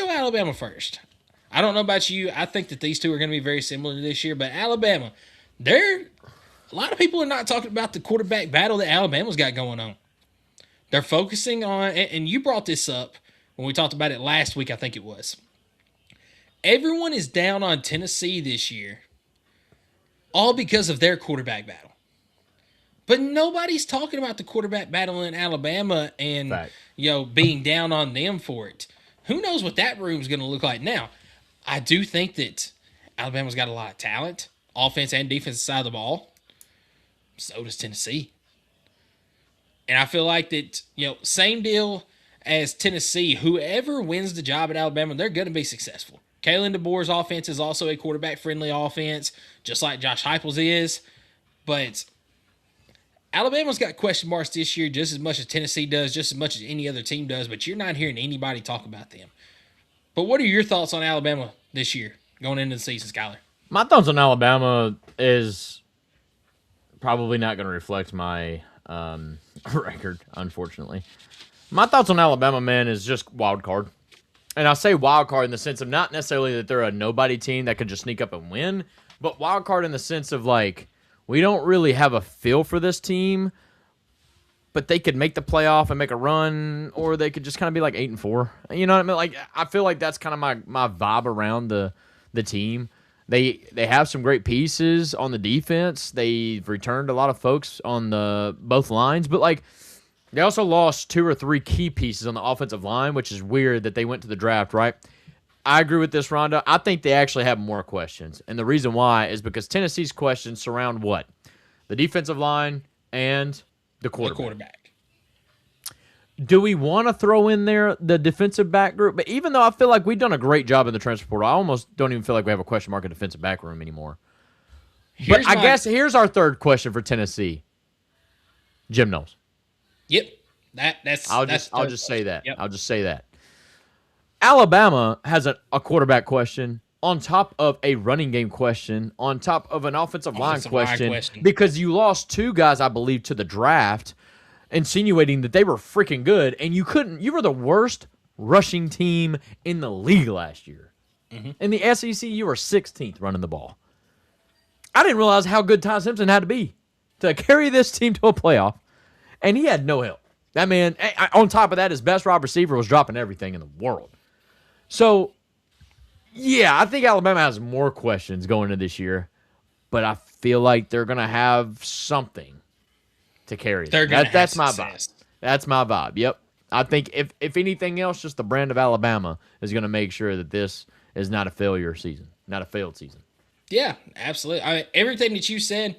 go Alabama first. I don't know about you. I think that these two are going to be very similar to this year, but Alabama, a lot of people are not talking about the quarterback battle that Alabama's got going on. They're focusing on, and you brought this up when we talked about it last week, I think it was. Everyone is down on Tennessee this year, all because of their quarterback battle. But nobody's talking about the quarterback battle in Alabama and Fact. Being down on them for it. Who knows what that room's going to look like now? I do think that Alabama's got a lot of talent, offense and defensive side of the ball. So does Tennessee. And I feel like that, same deal as Tennessee. Whoever wins the job at Alabama, they're going to be successful. Kalen DeBoer's offense is also a quarterback-friendly offense, just like Josh Heupel's is. But Alabama's got question marks this year just as much as Tennessee does, just as much as any other team does, but you're not hearing anybody talk about them. But what are your thoughts on Alabama this year, going into the season, Skylar? My thoughts on Alabama is probably not going to reflect my record, unfortunately. My thoughts on Alabama, man, is just wild card. And I say wild card in the sense of not necessarily that they're a nobody team that could just sneak up and win, but wild card in the sense of like, we don't really have a feel for this team, but they could make the playoff and make a run, or they could just kind of be like 8-4. You know what I mean? Like, I feel like that's kind of my vibe around the team. They have some great pieces on the defense. They've returned a lot of folks on the both lines, but like they also lost 2 or 3 key pieces on the offensive line, which is weird that they went to the draft, right? I agree with this, Rhonda. I think they actually have more questions. And the reason why is because Tennessee's questions surround what? The defensive line and the quarterback. Do we want to throw in there the defensive back group? But even though I feel like we've done a great job in the transfer portal, I almost don't even feel like we have a question mark at defensive back room anymore. I guess here's our third question for Tennessee. Jim Knowles. Yep. I'll just say that. Yep. I'll just say that. Alabama has a quarterback question on top of a running game question, on top of an offensive line question, because you lost 2 guys, I believe, to the draft, insinuating that they were freaking good, and you were the worst rushing team in the league last year. Mm-hmm. In the SEC, you were 16th running the ball. I didn't realize how good Ty Simpson had to be to carry this team to a playoff, and he had no help. That man, on top of that, his best wide receiver was dropping everything in the world. So, yeah, I think Alabama has more questions going into this year, but I feel like they're going to have something to carry them. That's my vibe. That's my vibe. Yep. I think if anything else, just the brand of Alabama is going to make sure that this is not a failure season, not a failed season. Yeah, absolutely. Everything that you said,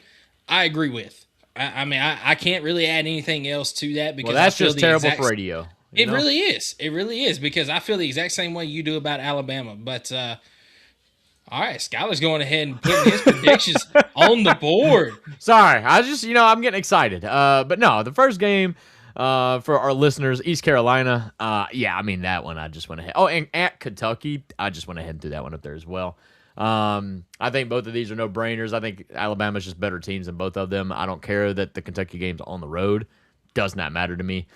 I agree with. I can't really add anything else to that because that's just terrible for radio. It really is. It really is because I feel the exact same way you do about Alabama. But all right, Skylar's going ahead and putting his predictions on the board. Sorry, I just I'm getting excited. But no, the first game for our listeners, East Carolina. That one I just went ahead. Oh, and at Kentucky, I just went ahead and threw that one up there as well. I think both of these are no-brainers. I think Alabama's just better teams than both of them. I don't care that the Kentucky game's on the road. Does not matter to me.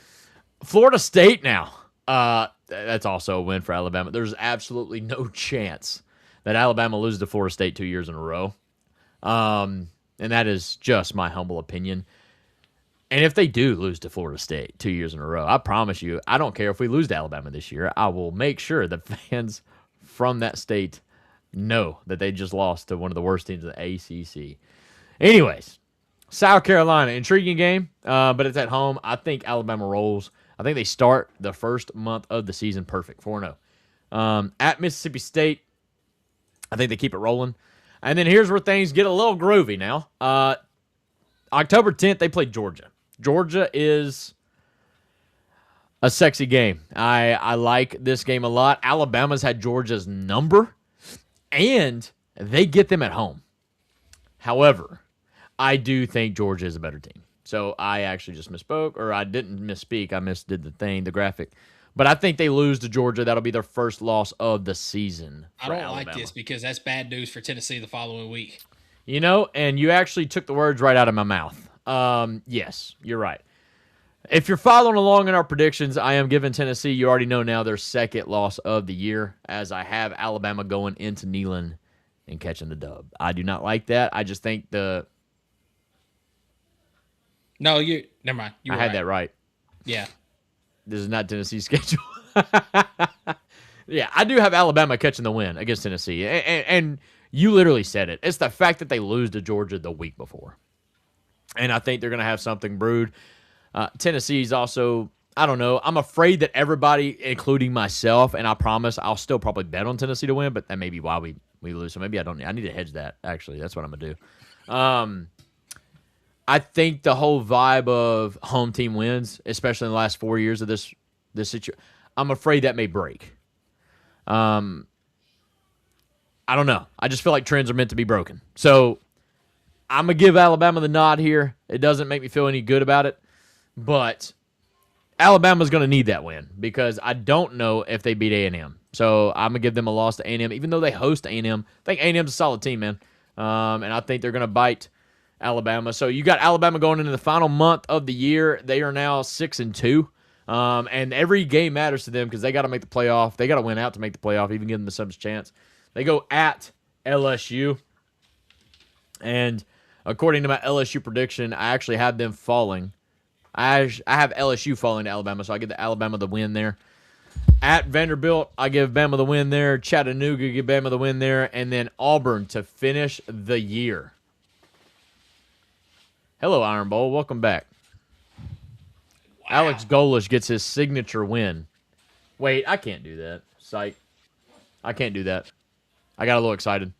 Florida State now. That's also a win for Alabama. There's absolutely no chance that Alabama loses to Florida State 2 years in a row. And that is just my humble opinion. And if they do lose to Florida State 2 years in a row, I promise you, I don't care if we lose to Alabama this year. I will make sure that fans from that state know that they just lost to one of the worst teams in the ACC. Anyways, South Carolina, intriguing game, but it's at home. I think Alabama rolls. I think they start the first month of the season perfect, 4-0. At Mississippi State, I think they keep it rolling. And then here's where things get a little groovy now. October 10th, they play Georgia. Georgia is a sexy game. I like this game a lot. Alabama's had Georgia's number, and they get them at home. However, I do think Georgia is a better team. So I actually just misspoke, or I didn't misspeak. I misdid the graphic. But I think they lose to Georgia. That'll be their first loss of the season. I don't like this because that's bad news for Tennessee the following week. And you actually took the words right out of my mouth. Yes, you're right. If you're following along in our predictions, I am giving Tennessee, you already know now, their second loss of the year, as I have Alabama going into Neyland and catching the dub. I do not like that. I just think No, never mind. I had that right. Yeah. This is not Tennessee's schedule. Yeah, I do have Alabama catching the win against Tennessee. And you literally said it. It's the fact that they lose to Georgia the week before. And I think they're going to have something brewed. Tennessee's also, I don't know. I'm afraid that everybody, including myself, and I promise I'll still probably bet on Tennessee to win, but that may be why we lose. So maybe I need to hedge that, actually. That's what I'm going to do. I think the whole vibe of home team wins, especially in the last 4 years of this situation, I'm afraid that may break. I don't know. I just feel like trends are meant to be broken. So I'm going to give Alabama the nod here. It doesn't make me feel any good about it, but Alabama's going to need that win because I don't know if they beat A&M. So I'm going to give them a loss to A&M, even though they host A&M. I think A&M's a solid team, man. And I think they're going to bite Alabama. So you got Alabama going into the final month of the year. They are now 6-2. And every game matters to them because they got to make the playoff. They got to win out to make the playoff, even give them some chance. They go at LSU. And according to my LSU prediction, I actually had them falling. I have LSU falling to Alabama, so I get the Alabama the win there. At Vanderbilt, I give Bama the win there. Chattanooga, give Bama the win there. And then Auburn to finish the year. Hello, Iron Bowl. Welcome back. Wow. Alex Golish gets his signature win. Wait, I can't do that. Psych. I can't do that. I got a little excited.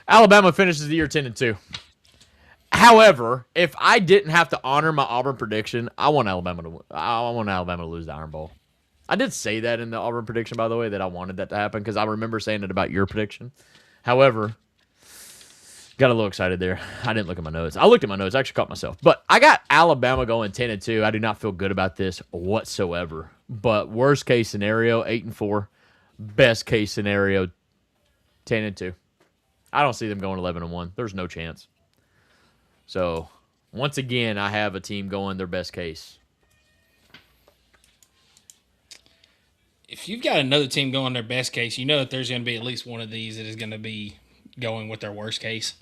Alabama finishes the year 10-2. However, if I didn't have to honor my Auburn prediction, I want Alabama to lose the Iron Bowl. I did say that in the Auburn prediction, by the way, that I wanted that to happen because I remember saying it about your prediction. However, got a little excited there. I didn't look at my notes. I looked at my notes. I actually caught myself. But I got Alabama going 10-2. I do not feel good about this whatsoever. But worst case scenario, 8-4. Best case scenario, 10-2. I don't see them going 11-1. There's no chance. So, once again, I have a team going their best case. If you've got another team going their best case, you know that there's going to be at least one of these that is going to be going with their worst case.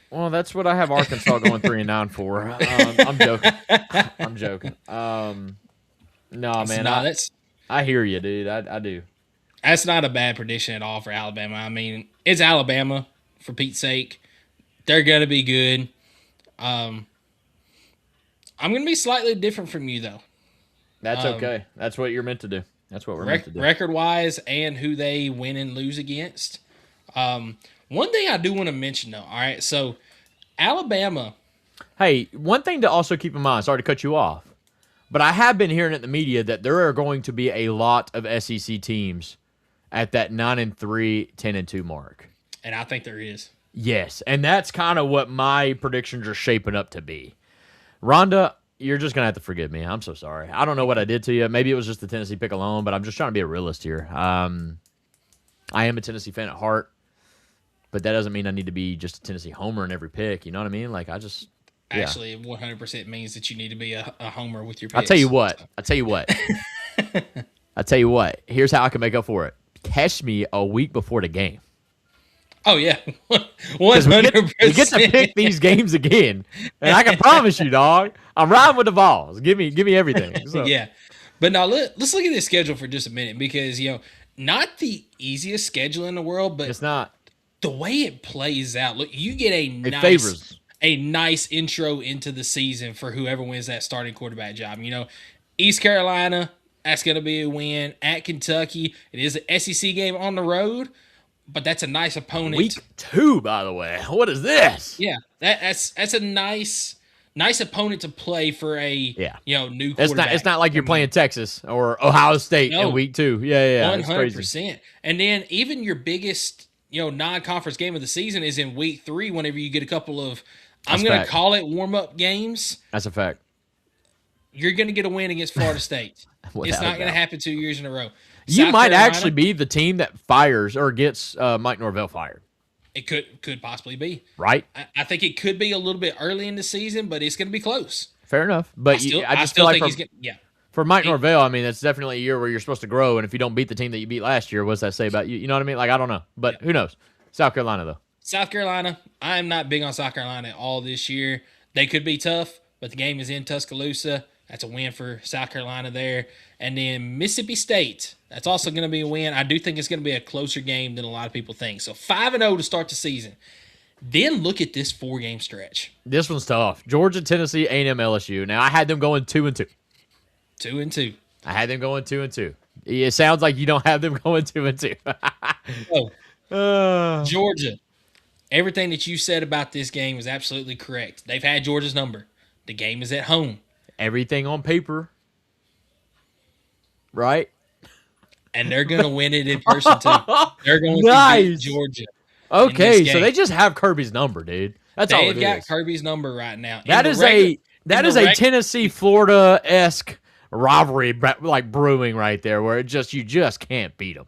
Well, that's what I have Arkansas going 3-9 for. I'm joking. I'm joking. No, man. I hear you, dude. I do. That's not a bad prediction at all for Alabama. I mean, it's Alabama, for Pete's sake. They're going to be good. I'm going to be slightly different from you, though. That's okay. That's what you're meant to do. That's what we're meant to do. Record-wise and who they win and lose against. One thing I do want to mention, though, all right? So, Alabama. Hey, one thing to also keep in mind, sorry to cut you off, but I have been hearing in the media that there are going to be a lot of SEC teams at that 9-3, 10-2 mark. And I think there is. Yes, and that's kind of what my predictions are shaping up to be. Rhonda, you're just going to have to forgive me. I'm so sorry. I don't know what I did to you. Maybe it was just the Tennessee pick alone, but I'm just trying to be a realist here. I am a Tennessee fan at heart, but that doesn't mean I need to be just a Tennessee homer in every pick. You know what I mean? Like, Actually, it 100% means that you need to be a homer with your picks. I'll tell you what. Here's how I can make up for it. Catch me a week before the game. Oh, yeah. 100%. We get to pick these games again. And I can promise you, dog, I'm riding with the balls. Give me everything. So. Yeah. But now let's look at this schedule for just a minute because, not the easiest schedule in the world, but it's not. The way it plays out, look, you get a nice intro into the season for whoever wins that starting quarterback job. East Carolina, that's going to be a win. At Kentucky, it is an SEC game on the road. But that's a nice opponent. Week 2, by the way. What is this? Yeah, that's a nice opponent to play for a new quarterback. It's not like you're playing Texas or Ohio State in week 2. Yeah, 100%. And then even your biggest non-conference game of the season is in week 3. Whenever you get a couple of, I'm going to call it warm-up games. That's a fact. You're going to get a win against Florida State. It's not going to happen 2 years in a row. You might actually be the team that fires or gets Mike Norvell fired. It could possibly be. Right? I think it could be a little bit early in the season, but it's going to be close. Fair enough. But I just feel like for Mike Norvell, I mean, that's definitely a year where you're supposed to grow. And if you don't beat the team that you beat last year, what's that say about you? You know what I mean? Like, I don't know. But who knows? South Carolina, though. South Carolina, I'm not big on South Carolina at all this year. They could be tough, but the game is in Tuscaloosa. That's a win for South Carolina there. And then Mississippi State, that's also going to be a win. I do think it's going to be a closer game than a lot of people think. So 5-0 to start the season. Then look at this 4-game stretch. This one's tough. Georgia, Tennessee, A&M, LSU. Now, I had them going 2-2. 2-2. I had them going 2-2. It sounds like you don't have them going 2-2. Georgia. Everything that you said about this game is absolutely correct. They've had Georgia's number. The game is at home. Everything on paper. Right? And they're going to win it in person, too. They're going to beat Georgia. Okay, so they just have Kirby's number, dude. That's all it is. They've got Kirby's number right now. That is a Tennessee-Florida-esque rivalry like brewing right there, where you just can't beat them.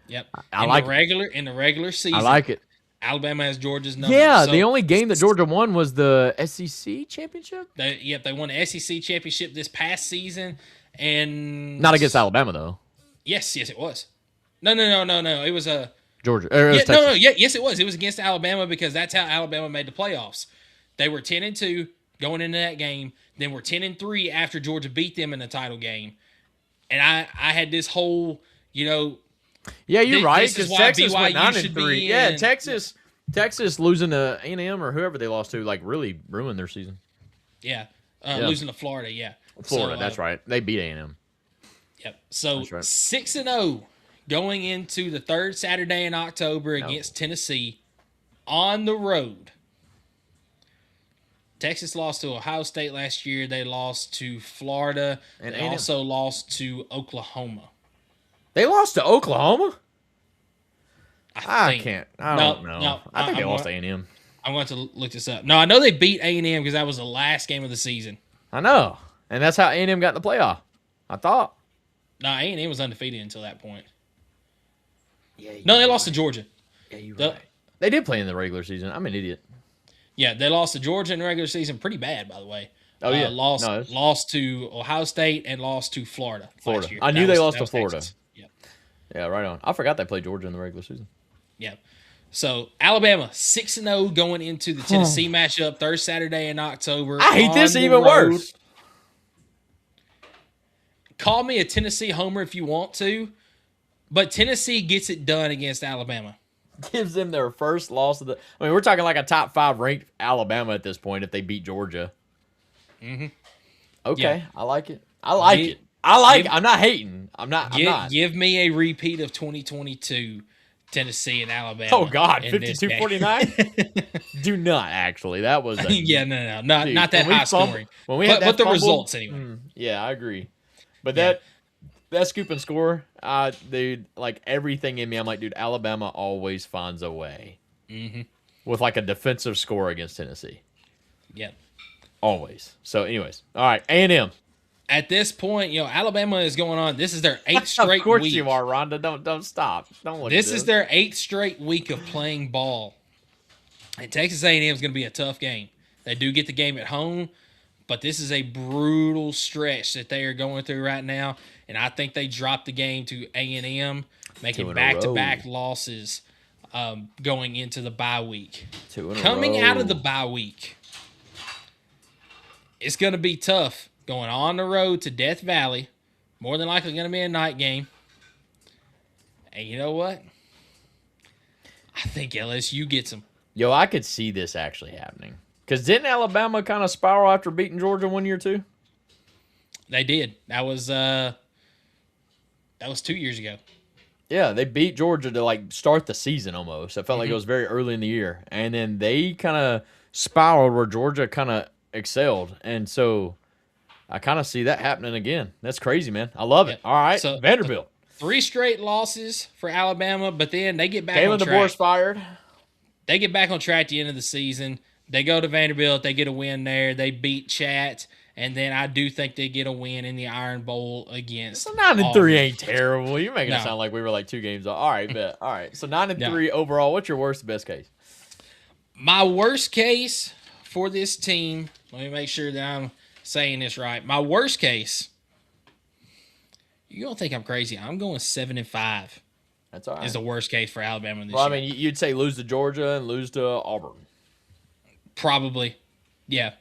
Yep. In the regular season. I like it. Alabama has Georgia's number. Yeah, so the only game that Georgia won was the SEC championship. They won the SEC championship this past season, and not against Alabama though. Yes, it was. No. It was Georgia. Yes, it was. It was against Alabama because that's how Alabama made the playoffs. They were 10-2 going into that game. Then we're 10-3 after Georgia beat them in the title game. And I had this whole, Yeah, you're right. Because Texas went 9-3. Yeah, Texas losing to A&M or whoever they lost to, like, really ruined their season. Yeah, losing to Florida. Yeah, Florida. That's right. They beat A&M. Yep. So 6-0 going into the third Saturday in October against Tennessee on the road. Texas lost to Ohio State last year. They lost to Florida. And they also lost to Oklahoma. They lost to Oklahoma? I can't. I don't know. No, I think they lost to A&M. I'm going to look this up. No, I know they beat A&M because that was the last game of the season. I know. And that's how A&M got in the playoff. I thought. No, A&M was undefeated until that point. Yeah. No, they lost to Georgia. Yeah, you're right. They did play in the regular season. I'm an idiot. Yeah, they lost to Georgia in the regular season pretty bad, by the way. Oh, yeah. Lost to Ohio State and lost to Florida. Last year. I knew they lost to Florida. Texas. Yep. Yeah, right on. I forgot they played Georgia in the regular season. Yeah. So, Alabama, 6-0 going into the Tennessee matchup, third Saturday in October. I hate this even worse. Call me a Tennessee homer if you want to, but Tennessee gets it done against Alabama. Gives them their first loss of the. I mean, we're talking like a top 5 ranked Alabama at this point if they beat Georgia. Mm-hmm. Okay, yeah. I like it. I like it. I'm not hating. I'm not. Give me a repeat of 2022 Tennessee and Alabama. Oh God, 52-49. Do not actually. That was no, not that high scoring. When we had but the results anyway. Yeah, I agree. But that scoop and score, dude, like everything in me, I'm like, dude, Alabama always finds a way with like a defensive score against Tennessee. Yep. Always. So, anyways, all right, A&M. At this point, Alabama is going on. This is their 8th straight week. Of course you are, Rhonda. Don't stop. Don't look. This is their 8th straight week of playing ball. And Texas A&M is going to be a tough game. They do get the game at home, but this is a brutal stretch that they are going through right now. And I think they dropped the game to A&M, making back-to-back losses going into the bye week. Coming out of the bye week, it's going to be tough. Going on the road to Death Valley, more than likely going to be a night game. And you know what? I think LSU gets them. Yo, I could see this actually happening. Because didn't Alabama kind of spiral after beating Georgia 1 year too? They did. That was 2 years ago. Yeah, they beat Georgia to like start the season almost. It felt like it was very early in the year. And then they kind of spiraled where Georgia kind of excelled. And so I kind of see that happening again. That's crazy, man. I love it. All right, so Vanderbilt. 3 straight losses for Alabama, but then they get back on track. DeBoer's fired. They get back on track at the end of the season. They go to Vanderbilt. They get a win there. They beat Chat. And then I do think they get a win in the Iron Bowl against. So 9-3 ain't terrible. You're making it sound like we were like 2 games off. All right, bet. All right. So 9-3 overall. What's your worst, best case? My worst case for this team, let me make sure that I'm saying this right. My worst case, you don't think I'm crazy. I'm going 7-5. That's all right. Is the worst case for Alabama this Well, I year. mean, you'd say lose to Georgia and lose to Auburn. Probably. Yeah.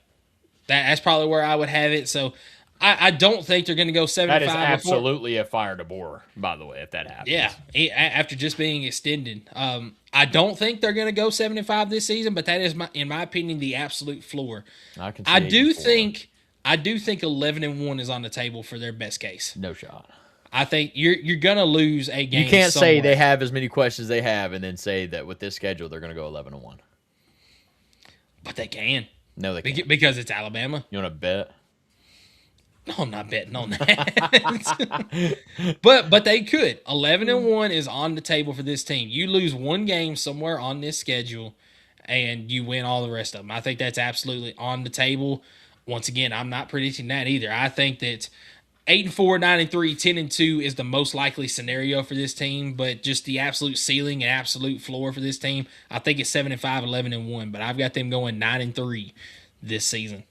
That's probably where I would have it. So I don't think they're going to go 7-5. That is absolutely a fire DeBoer, by the way, if that happens. Yeah, after just being extended. I don't think they're going to go 7-5 this season, but that is, in my opinion, the absolute floor. I do think 11-1 is on the table for their best case. No shot. I think you're going to lose a game. You can't somewhere. say they have as many questions they have and then say that with this schedule they're going to go 11-1. But they can. No, they can't. Because it's Alabama. You want to bet? No, I'm not betting on that. but they could. 11-1 is on the table for this team. You lose one game somewhere on this schedule, and you win all the rest of them. I think that's absolutely on the table. Once again, I'm not predicting that either. I think that 8-4, 9-3, 10-2 is the most likely scenario for this team, but just the absolute ceiling and absolute floor for this team, I think it's 7-5, 11-1. But I've got them going 9-3 this season.